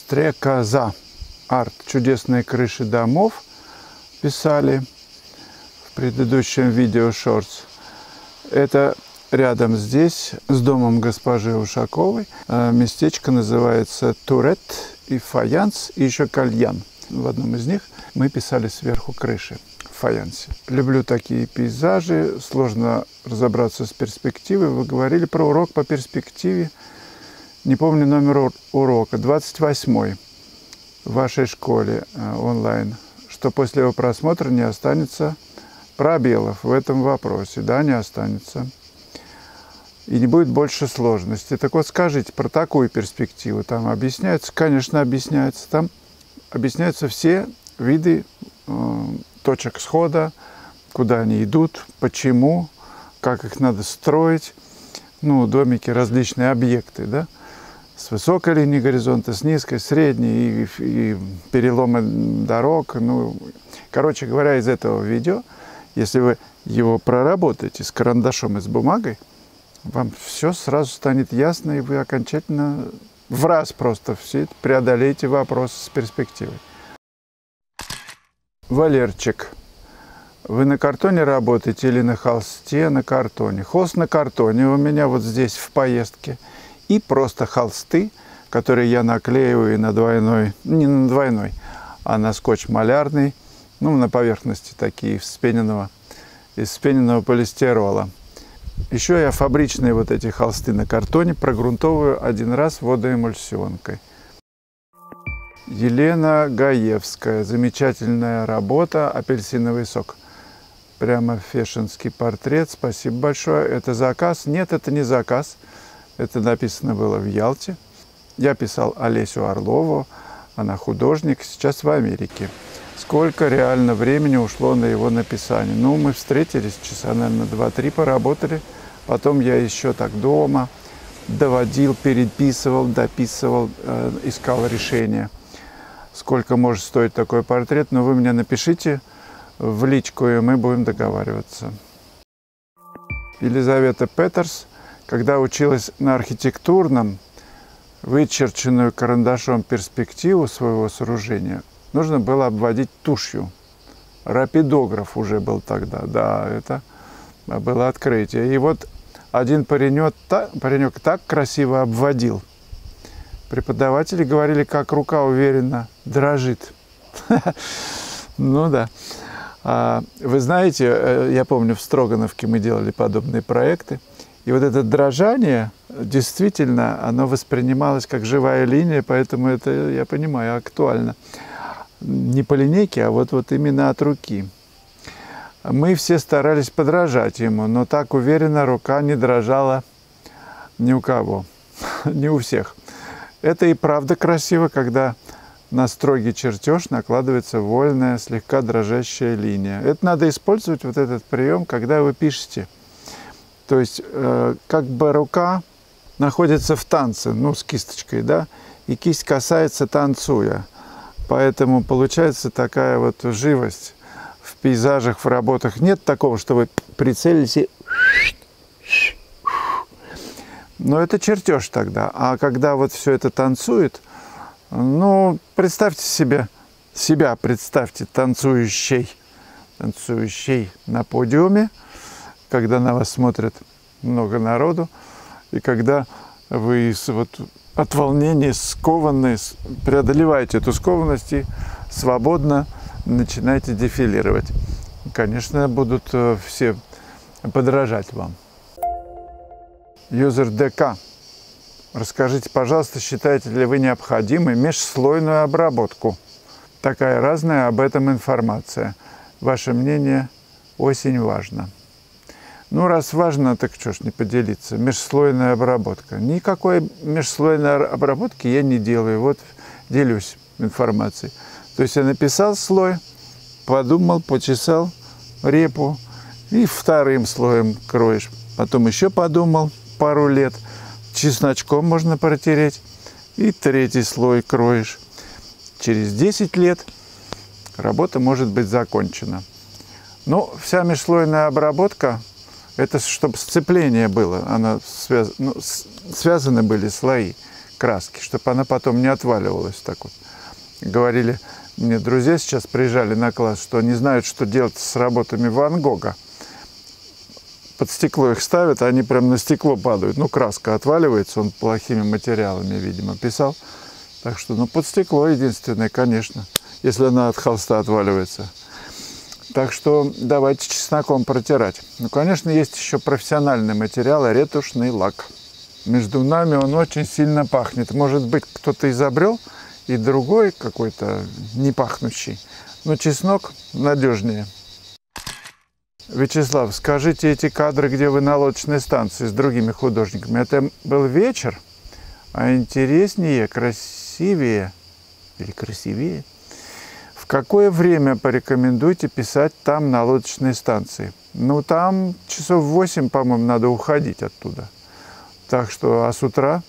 Стрекоза. Арт. Чудесные крыши домов писали в предыдущем видео Shorts. Это рядом здесь, с домом госпожи Ушаковой. Местечко называется Турет и Фаянс, и еще Кальян. В одном из них мы писали сверху крыши в фаянсе. Люблю такие пейзажи, сложно разобраться с перспективой. Вы говорили про урок по перспективе. Не помню номер урока, 28-й в вашей школе онлайн, что после его просмотра не останется пробелов в этом вопросе. Да, не останется. И не будет больше сложностей. Так вот, скажите про такую перспективу. Там объясняется, конечно, объясняется. Там объясняются все виды точек схода, куда они идут, почему, как их надо строить. Ну, домики, различные объекты, да? С высокой линии горизонта, с низкой, средней, и переломы дорог. Ну, короче говоря, из этого видео, если вы его проработаете с карандашом и с бумагой, вам все сразу станет ясно, и вы окончательно в раз просто все преодолеете вопрос с перспективой. Валерчик, вы на картоне работаете или на холсте? На картоне. Холст на картоне у меня вот здесь в поездке. И просто холсты, которые я наклеиваю на двойной, не на двойной, а на скотч малярный, ну, на поверхности такие из вспененного полистирола. Еще я фабричные вот эти холсты на картоне прогрунтовываю один раз водоэмульсионкой. Елена Гаевская. Замечательная работа. Апельсиновый сок. Прямо фешенский портрет. Спасибо большое. Это заказ? Нет, это не заказ. Это написано было в Ялте. Я писал Олесю Орлову. Она художник. Сейчас в Америке. Сколько реально времени ушло на его написание? Ну, мы встретились, часа, наверное, 2-3 поработали. Потом я еще так дома доводил, переписывал, дописывал, искал решение. Сколько может стоить такой портрет? Но вы мне напишите в личку, и мы будем договариваться. Елизавета Петерс. Когда училась на архитектурном, вычерченную карандашом перспективу своего сооружения нужно было обводить тушью. Рапидограф уже был тогда, да, это было открытие. И вот один паренек так красиво обводил. Преподаватели говорили, как рука уверенно дрожит. Ну да. Вы знаете, я помню, в Строгановке мы делали подобные проекты. И вот это дрожание, действительно, оно воспринималось как живая линия, поэтому это, я понимаю, актуально. Не по линейке, а вот именно от руки. Мы все старались подражать ему, но так уверенно рука не дрожала ни у кого, не у всех. Это и правда красиво, когда на строгий чертеж накладывается вольная, слегка дрожащая линия. Это надо использовать, вот этот прием, когда вы пишете. То есть, как бы рука находится в танце, ну, с кисточкой, да, и кисть касается, танцуя. Поэтому получается такая вот живость в пейзажах, в работах. Нет такого, что вы прицелились и... Но это чертеж тогда. А когда вот все это танцует, ну, представьте себя представьте танцующей на подиуме, когда на вас смотрят много народу, и когда вы вот от волнения скованные, преодолеваете эту скованность и свободно начинаете дефилировать. Конечно, будут все подражать вам. Юзер ДК. Расскажите, пожалуйста, считаете ли вы необходимой межслойную обработку? Такая разная об этом информация. Ваше мнение очень важно. Ну, раз важно, так что ж не поделиться. Межслойная обработка. Никакой межслойной обработки я не делаю. Вот делюсь информацией. То есть я написал слой, подумал, почесал репу и вторым слоем кроешь. Потом еще подумал пару лет. Чесночком можно протереть. И третий слой кроешь. Через 10 лет работа может быть закончена. Но вся межслойная обработка, это чтобы сцепление было, связаны были слои. краски, чтобы она потом не отваливалась так вот. Говорили мне друзья, сейчас приезжали на класс, что не знают, что делать с работами Ван Гога. Под стекло их ставят, а они прям на стекло падают. Ну, краска отваливается, он плохими материалами, видимо, писал. Так что, ну, под стекло единственное, конечно, если она от холста отваливается. Так что давайте чесноком протирать. Ну, конечно, есть еще профессиональный материал, ретушный лак. Между нами он очень сильно пахнет. Может быть, кто-то изобрел и другой какой-то не пахнущий. Но чеснок надежнее. Вячеслав, скажите, эти кадры, где вы на лодочной станции с другими художниками, это был вечер? А интереснее, красивее или красивее? В какое время порекомендуете писать там на лодочной станции? Ну, там часов 8, по-моему, надо уходить оттуда. Так что, а с утра,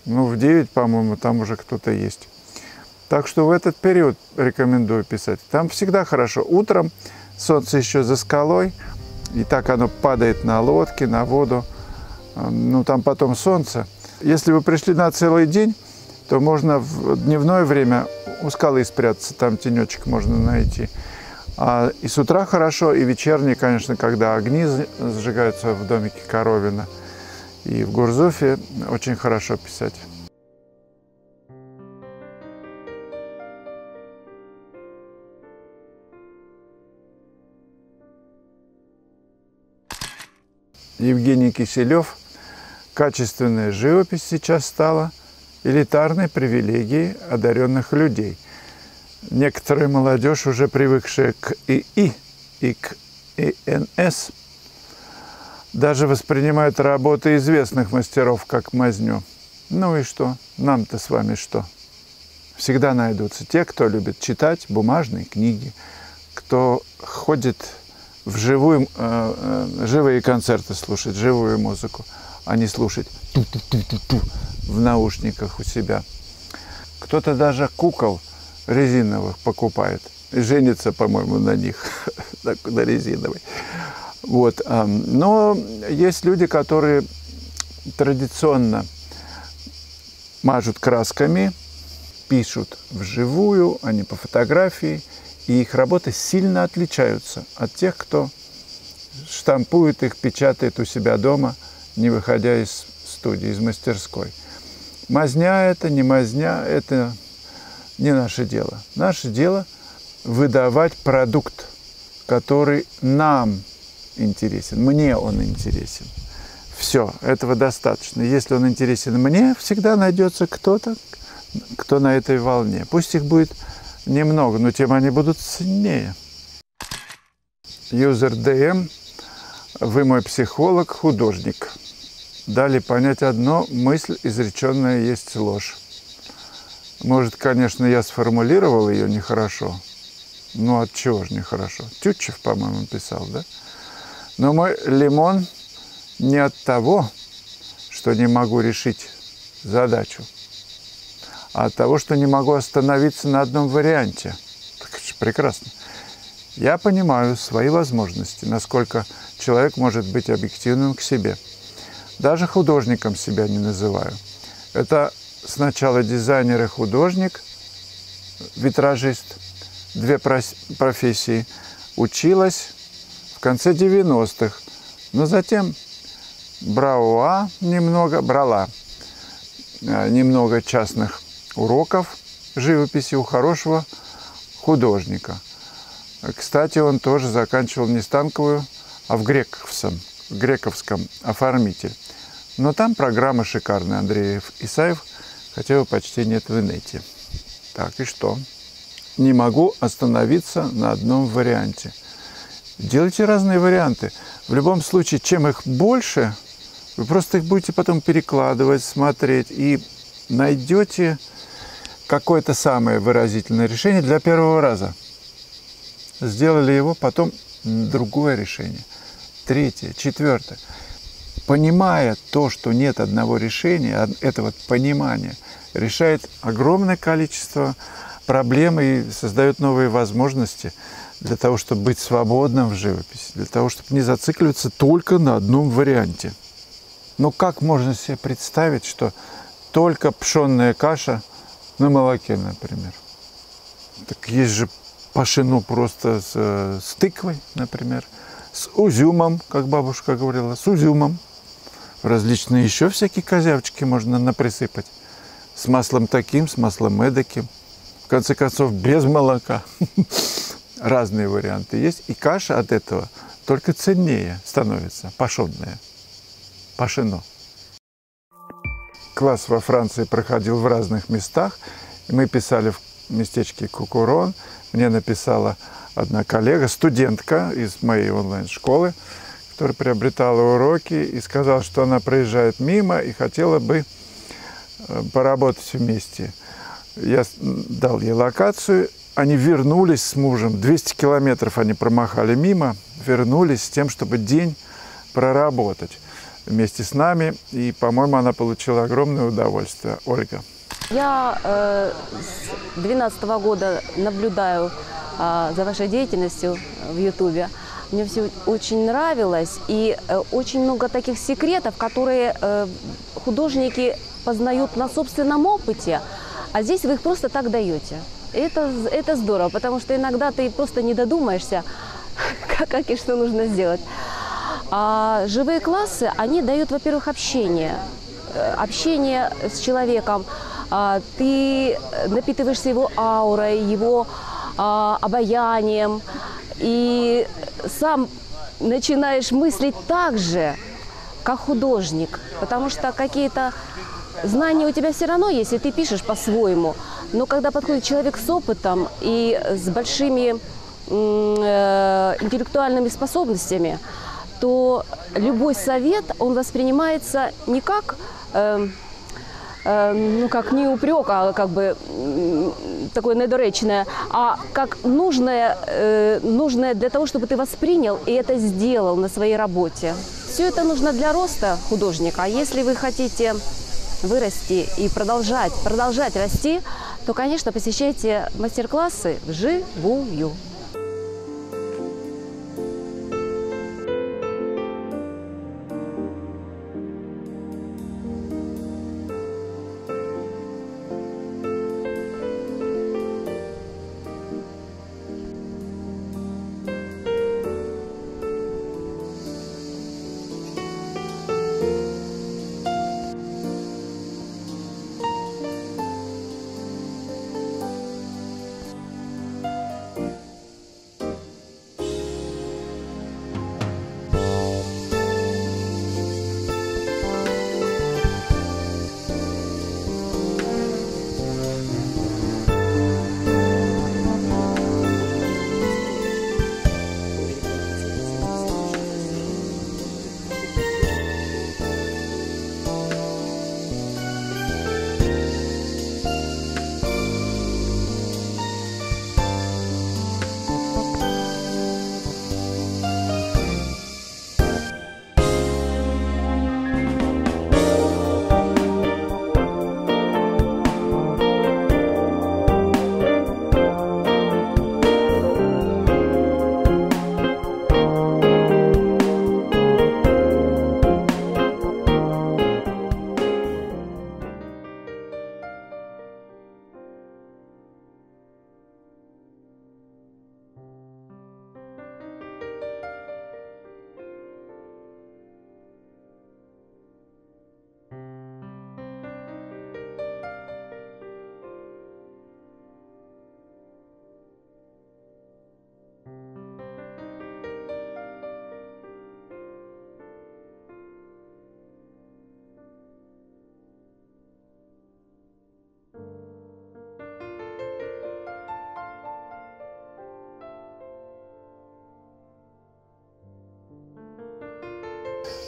ну, в 9, по-моему, там уже кто-то есть. Так что в этот период рекомендую писать. Там всегда хорошо. Утром солнце еще за скалой, и так оно падает на лодки, на воду. Ну, там потом солнце. Если вы пришли на целый день, то можно в дневное время у скалы спрятаться, там тенечек можно найти. И с утра хорошо, и вечернее, конечно, когда огни сжигаются в домике Коровина. И в Гурзуфе очень хорошо писать. Евгений Киселев. Качественная живопись сейчас стала элитарной привилегией одаренных людей. Некоторая молодежь, уже привыкшая к ИИ и к ИНС, даже воспринимают работы известных мастеров как мазню. Ну и что? Нам-то с вами что? Всегда найдутся те, кто любит читать бумажные книги, кто ходит в живые концерты слушать, живую музыку, а не слушать ту-ту-ту-ту-ту в наушниках у себя. Кто-то даже кукол резиновых покупает и женится, по-моему, на них, на резиновой. Вот. Но есть люди, которые традиционно мажут красками, пишут вживую, а не по фотографии, и их работы сильно отличаются от тех, кто штампует их, печатает у себя дома, не выходя из студии, из мастерской. Мазня это, не мазня, это не наше дело. Наше дело выдавать продукт, который нам интересен, мне он интересен. Все, этого достаточно. Если он интересен мне, всегда найдется кто-то, кто на этой волне. Пусть их будет немного, но тем они будут ценнее. Юзер ДМ, вы мой психолог, художник. Дали понять одно: мысль, изреченная, есть ложь. Может, конечно, я сформулировал ее нехорошо. Ну, от чего же нехорошо? Тютчев, по-моему, писал, да? Но мой лимон не от того, что не могу решить задачу, а от того, что не могу остановиться на одном варианте. Так это же прекрасно. Я понимаю свои возможности, насколько человек может быть объективным к себе. Даже художником себя не называю. Это сначала дизайнер и художник, витражист, две профессии. Училась в конце 90-х, но затем брала немного частных уроков живописи у хорошего художника. Кстати, он тоже заканчивал не станковую, а в Грековском оформитель. Но там программа шикарная, Андрей Исаев, хотя его почти нет в инете. Так, и что? Не могу остановиться на одном варианте. Делайте разные варианты. В любом случае, чем их больше, вы просто их будете потом перекладывать, смотреть и найдете какое-то самое выразительное решение для первого раза. Сделали его, потом другое решение, третье, четвертое. Понимая то, что нет одного решения, это вот понимание решает огромное количество проблем и создает новые возможности для того, чтобы быть свободным в живописи, для того, чтобы не зацикливаться только на одном варианте. Но как можно себе представить, что только пшенная каша на молоке, например. Так есть же пашено просто с тыквой, например, с узюмом, как бабушка говорила, с узюмом. Различные еще всякие козявочки можно наприсыпать. С маслом таким, с маслом эдаким. В конце концов, без молока. Разные варианты есть. И каша от этого только ценнее становится, пашенная. Пашено. Класс во Франции проходил в разных местах. Мы писали в местечке Кукурон. Мне написала одна коллега, студентка из моей онлайн-школы, которая приобретала уроки и сказала, что она проезжает мимо и хотела бы поработать вместе. Я дал ей локацию. Они вернулись с мужем. 200 километров они промахали мимо, вернулись с тем, чтобы день проработать вместе с нами. И, по-моему, она получила огромное удовольствие. Ольга. Я с 2012 года наблюдаю за вашей деятельностью в Ютубе. Мне все очень нравилось. И очень много таких секретов, которые художники познают на собственном опыте. А здесь вы их просто так даете. Это здорово, потому что иногда ты просто не додумаешься, как и что нужно сделать. А живые классы, они дают, во-первых, общение с человеком. Ты напитываешься его аурой, его обаянием, и сам начинаешь мыслить так же, как художник, потому что какие-то знания у тебя все равно есть, и ты пишешь по-своему. Но когда подходит человек с опытом и с большими интеллектуальными способностями, то любой совет, он воспринимается не как, как не упрек, а как бы такое недоречное, а как нужное для того, чтобы ты воспринял и это сделал на своей работе. Все это нужно для роста художника. А если вы хотите вырасти и продолжать расти, то, конечно, посещайте мастер-классы вживую.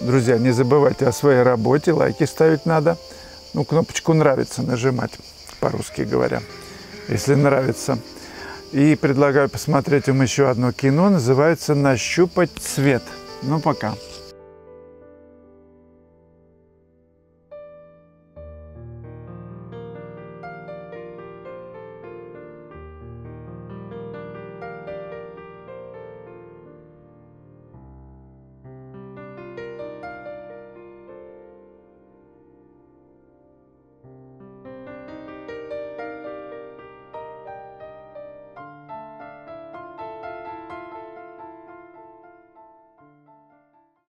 Друзья, не забывайте о своей работе, лайки ставить надо. Ну, кнопочку «Нравится» нажимать, по-русски говоря, если нравится. И предлагаю посмотреть вам еще одно кино, называется «Нащупать цвет». Ну, пока.